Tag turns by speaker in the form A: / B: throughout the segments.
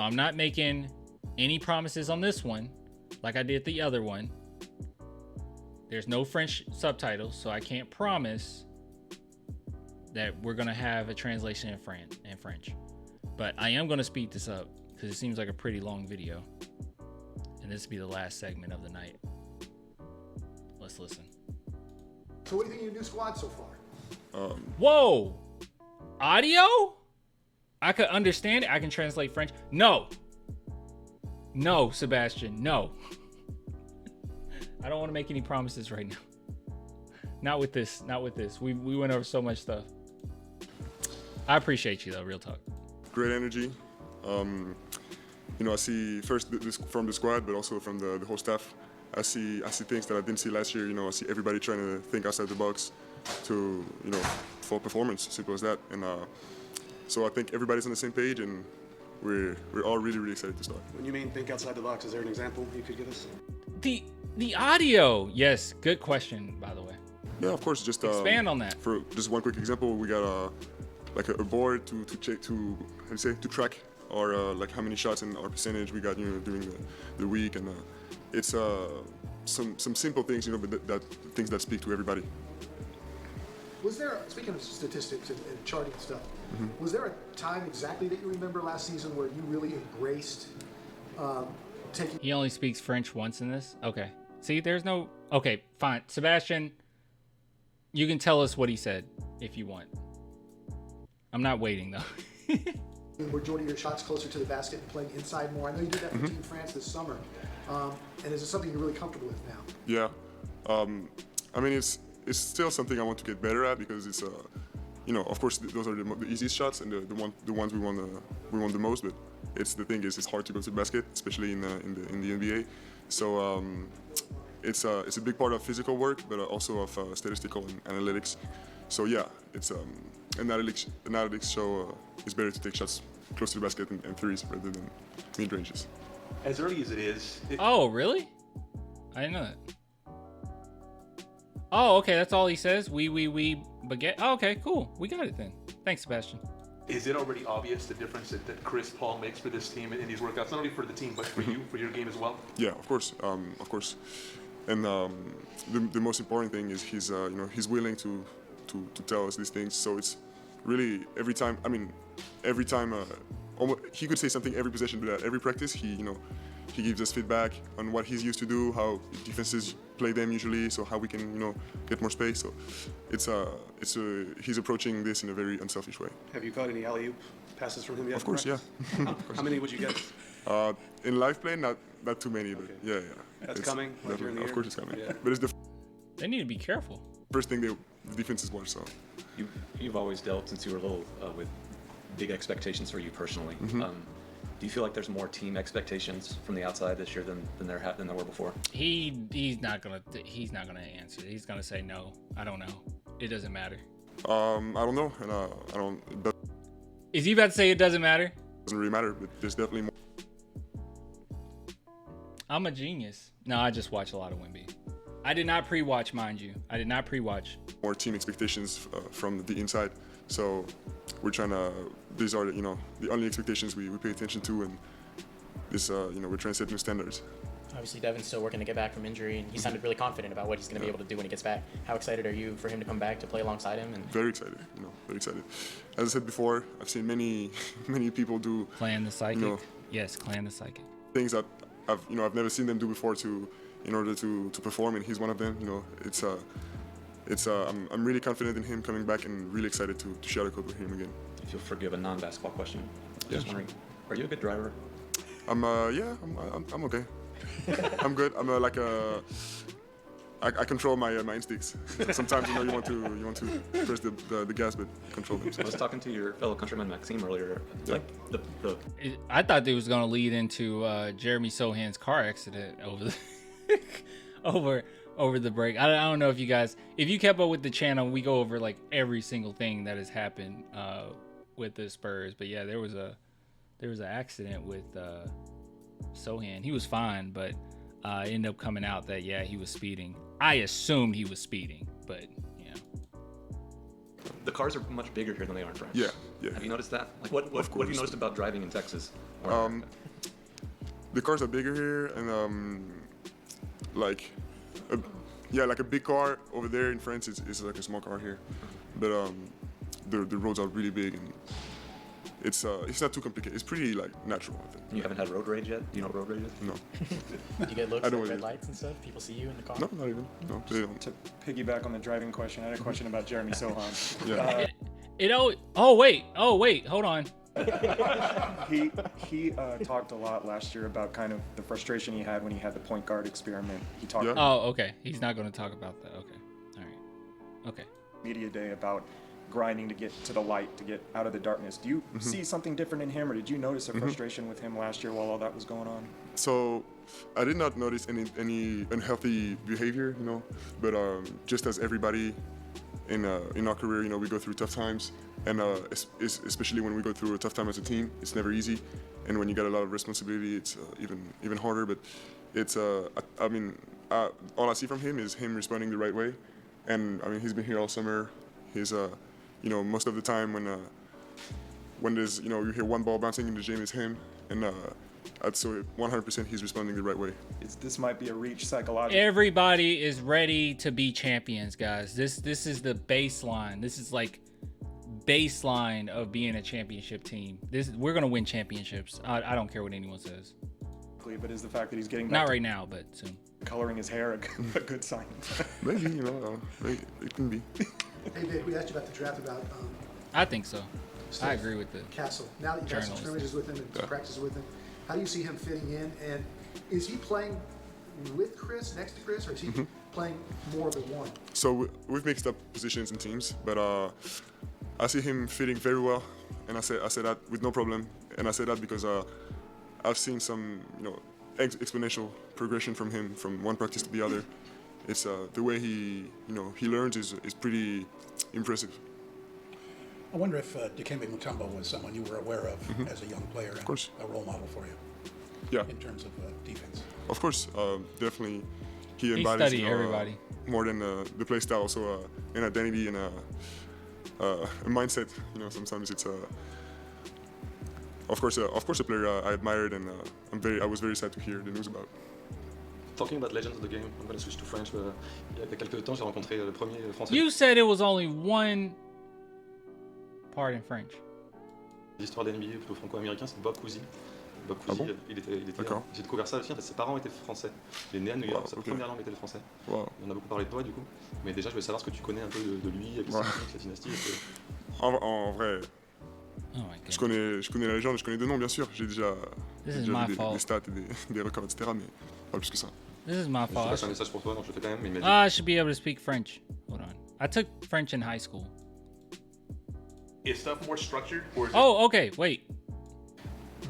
A: I'm not making any promises on this one like I did the other one. There's no French subtitles, so I can't promise that we're going to have a translation in French. But I am going to speed this up because it seems like a pretty long video. And this will be the last segment of the night. Let's listen.
B: So what do you think of your new squad so far?
A: Whoa! Audio? I could understand it. I can translate French. No, Sebastian, no. I don't want to make any promises right now. Not with this. We went over so much stuff. I appreciate you though, real talk.
C: Great energy. I see first this from the squad, but also from the whole staff. I see things that I didn't see last year. I see everybody trying to think outside the box to, for performance. Simple as that. And so I think everybody's on the same page, and we're all really, really excited to start.
D: When you mean think outside the box, is there an example you could give us?
A: The audio. Yes, good question, by the way.
C: Yeah, of course. Just
A: expand on that.
C: For just one quick example, we got a board to check to track our how many shots and our percentage we got during the week, and it's some simple things but that things that speak to everybody.
B: Was there, speaking of statistics and charting and stuff, was there a time exactly that you remember last season where you really embraced taking?
A: He only speaks French once in this. Okay. See, there's no. Okay, fine. Sebastian, you can tell us what he said if you want. I'm not waiting though.
B: Majority of your shots closer to the basket and playing inside more. I know you did that for Team France this summer. And is it something you're really comfortable with now?
C: Yeah. I mean, it's still something I want to get better at because it's of course those are the easiest shots and the ones we want the most. But it's hard to go to the basket, especially in the NBA. So it's a big part of physical work, but also of statistical and analytics. So yeah, it's analytics show it's better to take shots close to the basket and threes rather than mid ranges.
E: As early as it is.
A: Oh, really? I didn't know that. Oh, okay. That's all he says. We baguette. Oh, okay, cool. We got it then. Thanks, Sebastian.
E: Is it already obvious the difference that Chris Paul makes for this team in these workouts, not only for the team but for you, for your game as well?
C: Yeah, of course. And the most important thing is he's willing to tell us these things. So it's really every time. He could say something every possession, but at every practice, he gives us feedback on what he's used to do, how defenses play them usually, so how we can get more space. So he's approaching this in a very unselfish way.
D: Have you caught any alley-oop passes from him yet?
C: Of course, yeah.
D: How many would you get?
C: In live play, not too many, but yeah.
D: That's coming. Later in the year?
C: Of course, it's coming.
D: Yeah.
C: But it's
A: They need to be careful.
C: first thing the defenses watch. So
F: You've always dealt since you were little with big expectations for you personally. Do you feel like there's more team expectations from the outside this year than there were before?
A: He's not gonna answer. He's gonna say no. I don't know. It doesn't matter.
C: I don't know, and I don't. It
A: Is he about to say it doesn't matter?
C: doesn't really matter, but there's definitely more.
A: I'm a genius. No, I just watch a lot of Wemby. I did not pre-watch, mind you. I did not pre-watch.
C: More team expectations from the inside. So we're trying to. These are the only expectations we pay attention to, and this we're trying to set new standards.
G: Obviously, Devin's still working to get back from injury, and he sounded really confident about what he's going to be able to do when he gets back. How excited are you for him to come back to play alongside him?
C: Very excited, very excited. As I said before, I've seen many people do
A: Clan the Psychic. Yes, Clan the Psychic.
C: Things that I've never seen them do before in order to perform, and he's one of them. I'm really confident in him coming back and really excited to share a code with him again.
F: If you'll forgive a non-basketball question,
C: Yeah,
F: just wondering, are you a good driver?
C: I'm okay. I'm good. I control my instincts. Sometimes you want to press the gas, but control them.
F: I was talking to your fellow countryman Maxime earlier. It's like
A: I thought they was gonna lead into Jeremy Sohan's car accident over the break. I don't know if you kept up with the channel, we go over like every single thing that has happened with the Spurs. But yeah, there was an accident with Sohan. He was fine, but it ended up coming out that he was speeding. I assumed he was speeding, but
F: the cars are much bigger here than they are in France.
C: Yeah, yeah.
F: Have you noticed that? Like, what have you
C: course.
F: noticed about driving in Texas? Or America?
C: The cars are bigger here, and like, like a big car over there in France is like a small car here, but the roads are really big, and it's not too complicated. It's pretty like natural, I think.
F: You haven't had road rage yet? Do you know what road rage is?
C: No,
G: Do you get looks
C: I
G: at
C: don't
G: red
C: really-
G: lights and stuff? People see you in the car?
C: no, not even. No, they don't.
H: To piggyback on the driving question, I had a question about Jeremy Sohan.
C: Yeah.
A: Oh wait, hold on.
H: He talked a lot last year about kind of the frustration he had when he had the point guard experiment. He talked
C: Yeah.
H: about
A: Oh, okay. He's not going to talk about that. Okay. All right. Okay.
H: media day about grinding to get to the light, to get out of the darkness. Do you see something different in him, or did you notice a frustration with him last year while all that was going on?
C: So I did not notice any unhealthy behavior, but just as everybody in our career, we go through tough times, and especially when we go through a tough time as a team, it's never easy, and when you got a lot of responsibility, it's even harder. But it's all I see from him is him responding the right way, and I mean he's been here all summer. He's most of the time when there's you hear one ball bouncing in the gym, it's him, and so 100% he's responding the right way.
H: This might be a reach psychologically.
A: Everybody is ready to be champions, guys. This is the baseline. This is like baseline of being a championship team. We're gonna win championships. I don't care what anyone says.
H: But is the fact that he's getting back
A: Not
H: to
A: right now, but soon.
H: coloring his hair a good sign?
C: Maybe maybe it can be.
B: Hey, Vic, we asked you about the draft about
A: I think so. I
B: Steph
A: agree with it.
B: Castle. Now that you've had some
A: Journalist.
B: scrimmages with him and some practices with him, how do you see him fitting in? And is he playing with Chris, next to Chris, or is he playing more of a one?
C: So we've mixed up positions and teams, but I see him fitting very well, and I say that with no problem. And I say that because I've seen some exponential progression from him from one practice to the other. It's the way he learns is pretty impressive.
I: I wonder if Dikembe Mutombo was someone you were aware of as a young player and
C: course.
I: a role model for you
C: Yeah,
I: in terms of defense.
C: of course, definitely. He
A: He
C: embodies
A: studied everybody.
C: more than the play style, also an identity and a mindset. Sometimes it's of course a player I admired, and I was very sad to hear the news about.
F: Talking about legends of the game, I'm going to switch to French. Il y a quelques temps, j'ai rencontré le premier Français.
A: You said it was only one part in French.
F: L'histoire de l'NBA plutôt franco-américain, c'est Bob Cousy. Bob Cousy,
C: bon
F: il était
C: D'accord.
F: j'ai découvert ça aussi, en fait, ses parents étaient français. Il est né à New York,
C: Wow,
F: sa
C: ok.
F: première langue était le français.
C: Wow.
F: On a beaucoup parlé de toi du coup, mais déjà je voulais savoir ce que tu connais un peu de lui, avec
C: Ouais.
F: sa dynastie.
C: En vrai,
A: Oh my god.
C: je connais la légende, je connais deux noms bien sûr. J'ai déjà,
A: This is
C: déjà
A: my
C: vu
A: fault.
C: des stats et des records, etc. Mais pas plus que ça.
A: This is my
F: Je te
A: fault.
F: passe un message pour toi, donc je le fais quand même, mais il m'a dit
A: I should be able to speak French. Hold on. I took French in high school.
E: Is stuff more structured, or is
A: Oh, okay. Wait.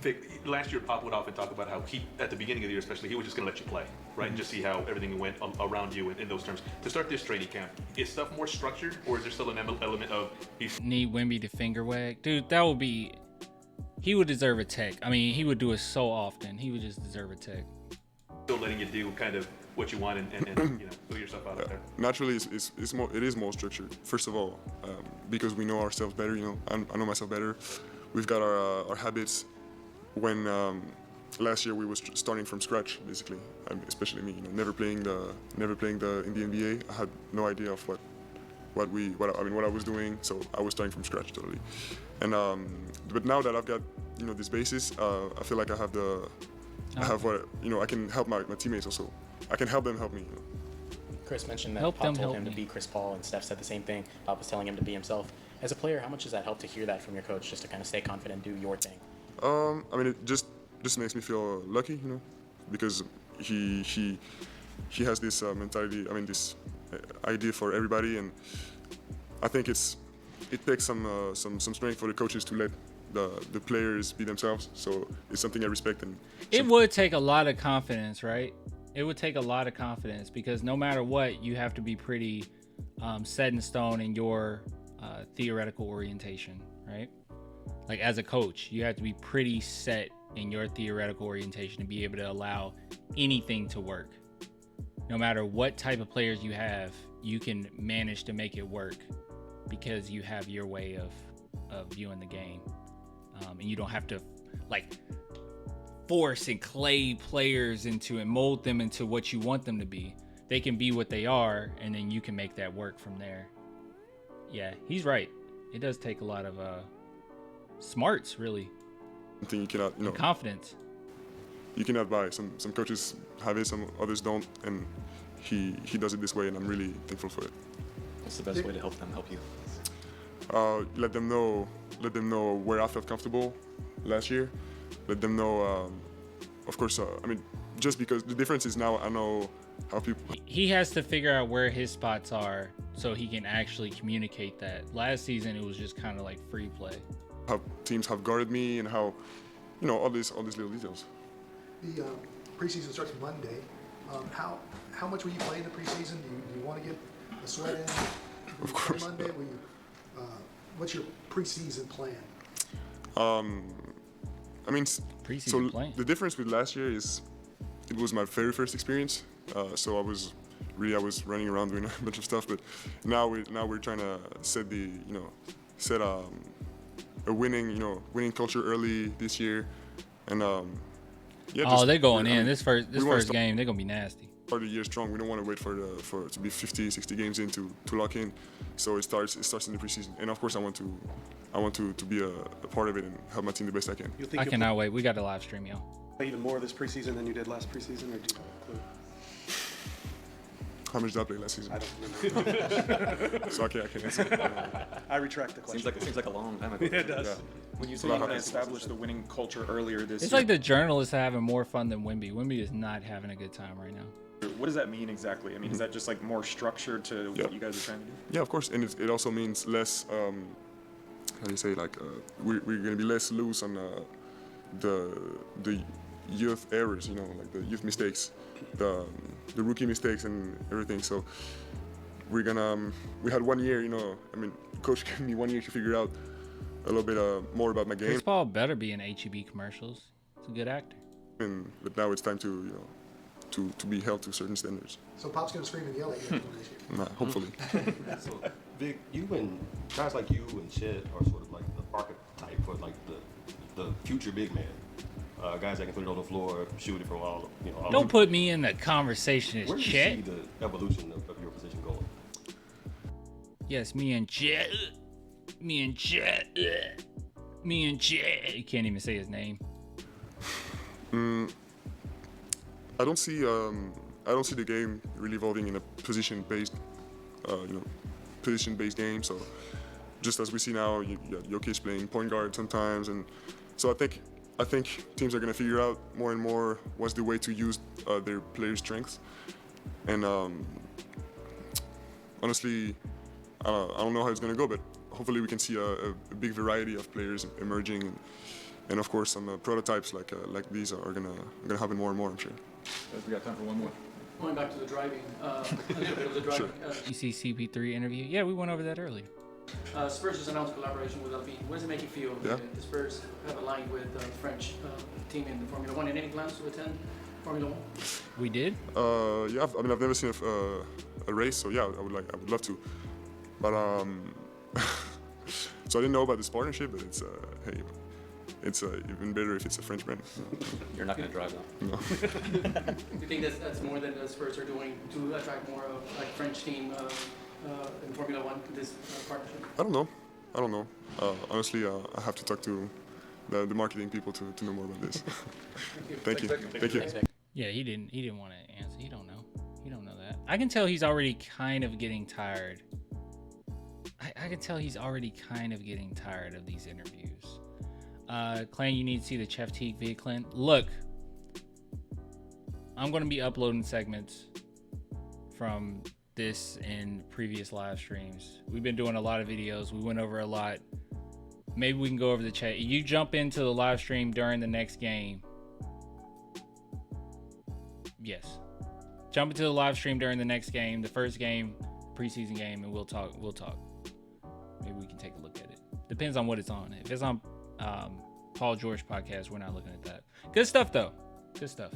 E: Vic, last year Pop would often talk about how he, at the beginning of the year especially, he was just going to let you play, right, and just see how everything went around you in those terms. To start this training camp, is stuff more structured, or is there still an element of he's
A: Need Wemby to finger wag. Dude, that would be. He would deserve a tech. I mean, he would do it so often. He would just deserve a tech.
E: still letting you do kind of what you want and throw yourself out there?
C: Naturally, it is more structured. First of all, because we know ourselves better. I know myself better. We've got our habits. When last year we was starting from scratch, basically, especially me. Never playing in the NBA. I had no idea of what I was doing. So I was starting from scratch totally. And but now that I've got this basis, I feel like I have what I can help my teammates also. I can help them help me.
G: Chris mentioned that
A: Help
G: Pop
A: them
G: told
A: help
G: him to
A: me.
G: be Chris Paul, and Steph said the same thing. Pop was telling him to be himself. As a player, how much does that help to hear that from your coach, just to kind of stay confident and do your thing?
C: I mean, it just makes me feel lucky, because he has this mentality. I mean, this idea for everybody, and I think it takes some strength for the coaches to let the players be themselves. So it's something I respect. And
A: It would take a lot of confidence, right? It would take a lot of confidence because no matter what, you have to be pretty set in stone in your theoretical orientation, right? Like as a coach, you have to be pretty set in your theoretical orientation to be able to allow anything to work. No matter what type of players you have, you can manage to make it work because you have your way of viewing the game, and you don't have to like force and clay players into and mold them into what you want them to be. They can be what they are, and then you can make that work from there. Yeah, he's right. It does take a lot of smarts, really.
C: I think you cannot,
A: And confidence.
C: You cannot buy. Some coaches have it, some others don't, and he does it this way, and I'm really thankful for it.
F: What's the best way to help them help you?
C: Let them know where I felt comfortable last year. Let them know, of course. I mean, just because the difference is now I know how people.
A: He has to figure out where his spots are so he can actually communicate that. Last season it was just kind of like free play.
C: How teams have guarded me and how, all these little details.
B: The preseason starts Monday. How much will you play in the preseason? Do you want to get a sweat in?
C: Of course.
B: Monday, will you, what's your preseason plan?
C: I mean,
A: Preseason plan.
C: The difference with last year is it was my very first experience. So I was running around doing a bunch of stuff, but now we're trying to set a winning culture early this year, and
A: they're going in. This first game, they're gonna be nasty.
C: Start the year strong. We don't want to wait for it to be 50, 60 games in to lock in. So it starts in the preseason, and of course I want to be a part of it and help my team the best I can.
D: You think
A: I
D: you'll
A: cannot wait. We got to live stream, y'all.
D: play even more this preseason than you did last preseason, or do you have a clue?
C: How much did I play last season?
D: I don't remember.
C: So I can't answer.
D: I retract the question.
F: Seems like a long time ago.
D: Yeah, it does.
C: Yeah.
H: When you say you established the winning culture earlier this
A: It's
H: year,
A: like the journalists are having more fun than Wemby. Wemby is not having a good time right now.
H: what does that mean exactly? I mean, is that just like more structure to what you guys are trying to do?
C: Yeah, of course, and it also means less. How do you say? Like we're gonna be less loose on the youth errors. Like the youth mistakes, the rookie mistakes, and everything. So we had 1 year. I mean, coach gave me 1 year to figure out a little bit more about my game.
A: Chris Paul better be in HEB commercials. He's a good actor.
C: But now it's time to to be held to certain standards.
B: So Pop's going to scream and yell at you this year.
C: Nah, hopefully.
J: So, Vic, you and guys like you and Chet are sort of like the archetype for like the future big man. Guys that can put it on the floor, shoot it from all.
A: Don't put me in the conversation as
J: Where do you
A: Chet.
J: see the evolution of your position going?
A: Yes, me and Chet. You can't even say his name.
C: I don't see the game really evolving in a position-based game. So just as we see now, you got Jokic playing point guard sometimes, and so I think teams are going to figure out more and more what's the way to use their players' strengths. And honestly, I don't know how it's going to go, but hopefully we can see a big variety of players emerging, and of course some prototypes like these are gonna happen more and more, I'm sure.
F: We got time for one more.
K: Going back to the driving, a little bit of the driving.
A: You see CP3 interview? Yeah, we went over that earlier.
K: Spurs just announced collaboration with Alpine. What does it make you feel that the Spurs have aligned with the French team in the Formula One? And any plans to attend Formula One?
A: We did?
C: Yeah, I've never seen a race, so yeah, I would love to. But so I didn't know about this partnership, but it's hey, it's even better if it's a French brand.
F: You're not going to drive though.
C: No.
K: Do you think that's more than the Spurs are doing to attract more of like French team in Formula One, this partnership?
C: I don't know. Honestly, I have to talk to the marketing people to know more about this. Thank you. Thank you.
A: Yeah, he didn't want to answer. He don't know. He don't know that. I can tell he's already kind of getting tired. I can tell he's already kind of getting tired of these interviews. Clan, you need to see the Chef Teague vid, Clan. Look, I'm going to be uploading segments from this and previous live streams. We've been doing a lot of videos. We went over a lot. Maybe we can go over the chat. You jump into the live stream during the next game. Yes. Jump into the live stream during the next game, the first game, preseason game, and we'll talk. Maybe we can take a look at it. Depends on what it's on. If it's on Paul George podcast, we're not looking at that. Good stuff, though. Good stuff.